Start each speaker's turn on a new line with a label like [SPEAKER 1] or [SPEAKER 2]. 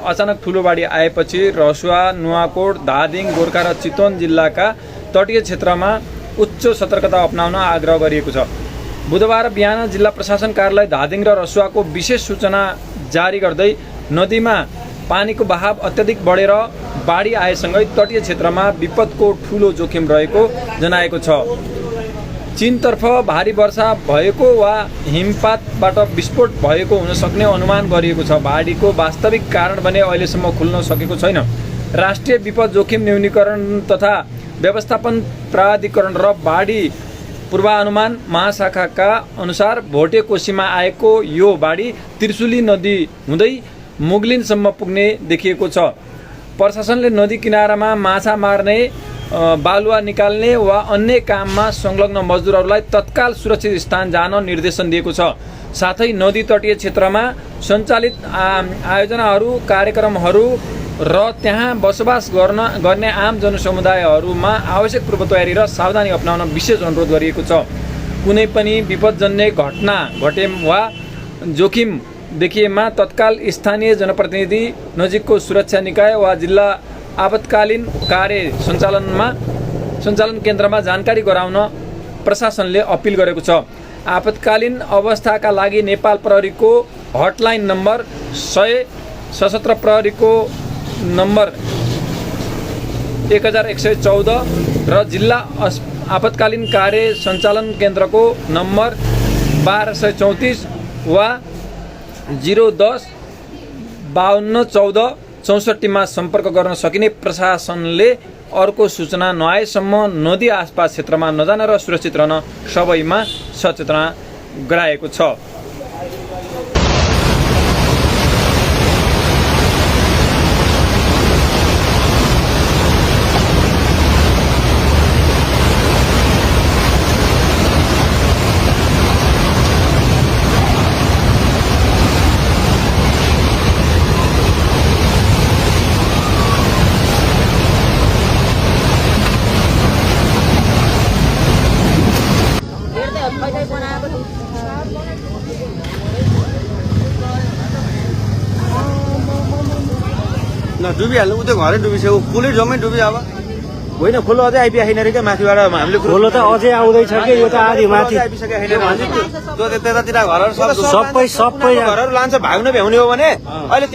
[SPEAKER 1] अचानक ठूलो बाढी आएपछि रसुवा, नुवाकोट, धादिङ, गोर्खा र चितवन जिल्लाका तटीय क्षेत्रमा उच्च सतर्कता अपनाउन आग्रह गरिएको छ। बुधबार बिहान जिल्ला प्रशासन कार्यालय धादिङ र रसुवाको विशेष सूचना जारी गर्दै नदीमा पानीको बहाव अत्यधिक बढेर बाढी आएसँगै तटीय क्षेत्रमा विपदको ठूलो जोखिम रहेको जनाएको छ। चीनतर्फ भारी वर्षा भएको वा हिमपातबाट विस्फोट भएको हुन सक्ने अनुमान गरिएको छ। बाढीको वास्तविक कारण भने अहिलेसम्म खुल्न सकेको छैन। राष्ट्रिय विपद जोखिम न्यूनीकरण तथा व्यवस्थापन प्राधिकरण र बाढी पूर्वानुमान महाशाखाका अनुसार भोटे कोशीमा आएको यो बाढी त्रिशुली नदी हुँदै मुगलिनसम्म पुग्ने देखिएको छ। प्रशासनले नदी किनारामा माछा मार्ने, बालुवा निकाल्ने वा अन्य काममा संलग्न मजदुरहरूलाई तत्काल सुरक्षित स्थान जान निर्देशन दिएको छ। साथै नदी तटीय क्षेत्रमा सञ्चालित आयोजनाहरू, कार्यक्रमहरू र त्यहाँ बसोबास गर्ने आम जनसमुदायहरूमा आवश्यक पूर्व तयारी र सावधानी अपनाउन विशेष अनुरोध गरिएको छ। कुनै पनि विपदजन्य घटना घटे वा जोखिम देखिएमा तत्काल स्थानीय जनप्रतिनिधि, नजिकको सुरक्षा निकाय वा जिल्ला आपतकालीन कार्य सञ्चालन केन्द्रमा जानकारी गराउन प्रशासनले अपिल गरेको छ। आपतकालीन अवस्थाका लागि नेपाल प्रहरीको हटलाइन नम्बर 100, सशस्त्र प्रहरीको नम्बर 1114 र जिल्ला आपतकालीन कार्य सञ्चालन केन्द्रको नम्बर 1234 वा 010 52 14 64 मा सम्पर्क गर्न सकिने प्रशासनले अर्को सूचना नआएसम्म नदी आसपास क्षेत्रमा नजान र सुरक्षित रहन सबैमा सचेतना गराएको छ।
[SPEAKER 2] डुबिहाल्नु, उ त्यो घरै डुबिसक्यो, पुलै जम्मै डुबी। अब होइन, खोलो अझै आइपुगेको छैन क्या माथिबाट। हामीले खोलो त अझै आउँदैछ कि, यो त आधी माथि आइपुगेको छैन। त्यतातिर घरहरू सबै घरहरू लान्छ, भाग्नु भ्याउने हो भने अहिले